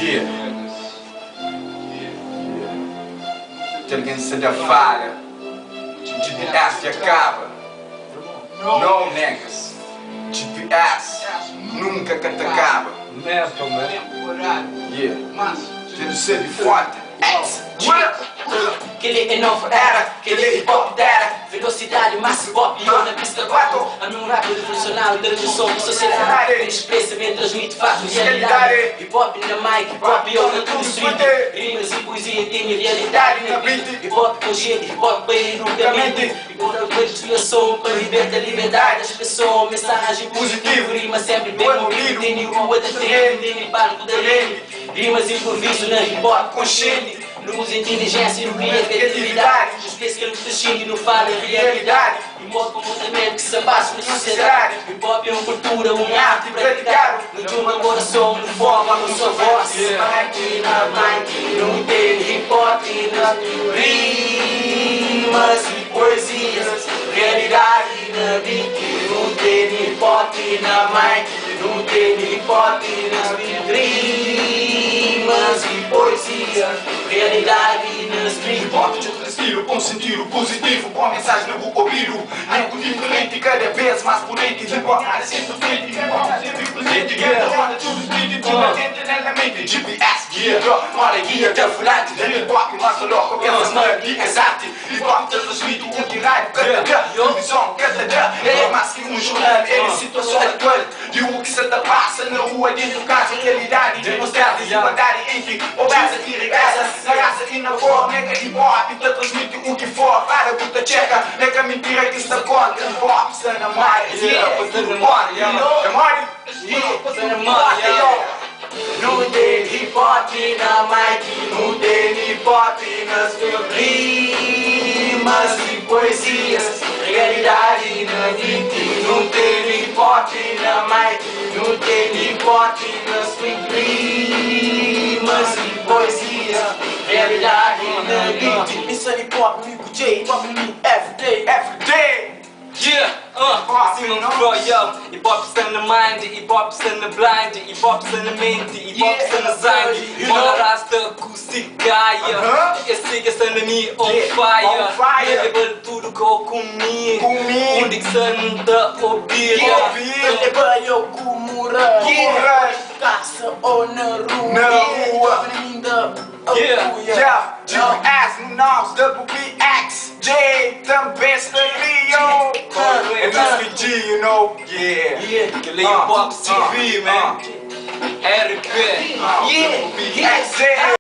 Yeah. Tem alguém se da falha. GPS acaba. No niggas. GPS nunca que te acaba. Never, man. Yeah. Tem de ser forte. Que ele é novo era, que ele hip hop dera. Velocidade, massa, pop, e eu na pista 4. A meu rap revolucionário, transmissão de sociedade. Expressa, me transmite, faz realidade. Hip hop na mic, hip hop eu na tudo suíte. Rimas e poesia tem minha realidade na beat. Hip hop consciente, hip hop para educamente. Hip hop para desviação, para libertar a liberdade das pessoas. Mensagem positiva, rima sempre bem ouvido. Tem rua da trem, tem barco da rede. Rimas improviso na hip hop consciente. Não usa inteligência e não cria criatividade. Esquece que ele te xingue e não fala a realidade. Hip hop é um movimento que se abaixa na sociedade. Hip hop é uma cultura, uma arte praticada. No de uma coração, no forma, com sua voz. Máquina, não tem hip hop nas rimas e poesias. Realidade na beat, não tem hip hop na mic. Não tem hip hop nas rimas e poesias. Realidade nas street. Hip-hop de outro estilo, com sentido positivo, com a mensagem no ouvido. Algo diferente, cada vez mais potente. Hip-hop é sempre frente, hip-hop é sempre presente. Guia, roda tudo street, divertente na mente. GPS, guia, mora guia, de volante. Hip-hop, mas louco, pensa na dica exata. Hip-hop transmite o que raio, cada televisão, cada dia. É mais que um jornal, é de situação atual. De o que se te passa na rua, dentro de casa, realidade. Demonstrar desigualdade entre pobreza e riqueza. Na raça e na cor, nega hip-hop, te transmite o que for. Para puta tcheca, nega mentira que está contra. Hip-hop, está na mar, está na mar, é mar, está na mar, não tem hip hop na mic, não tem hip hop nas rimas e poesias. Realidade na beat, não tem hip hop na mic, não tem hip hop nas rimas e poesias. Realidade na beat. Isso é hip hop, Nico J, hip hop everyday, everyday. Yeah, assim não flow, yo. Hip hop está na mind, hip hop está na blind, hip hop está na mente, hip hop está na sangue. Bola rasta acústica, esse que está na me on fire. Leva tudo que eu comi, onde que você não está ouvindo. Leva eu como caça ou na rua. Yeah, GPS, nós, WPX, J, também estaria. And this be G, you know, yeah. Que leio hip hop TV, man. RP, WPX,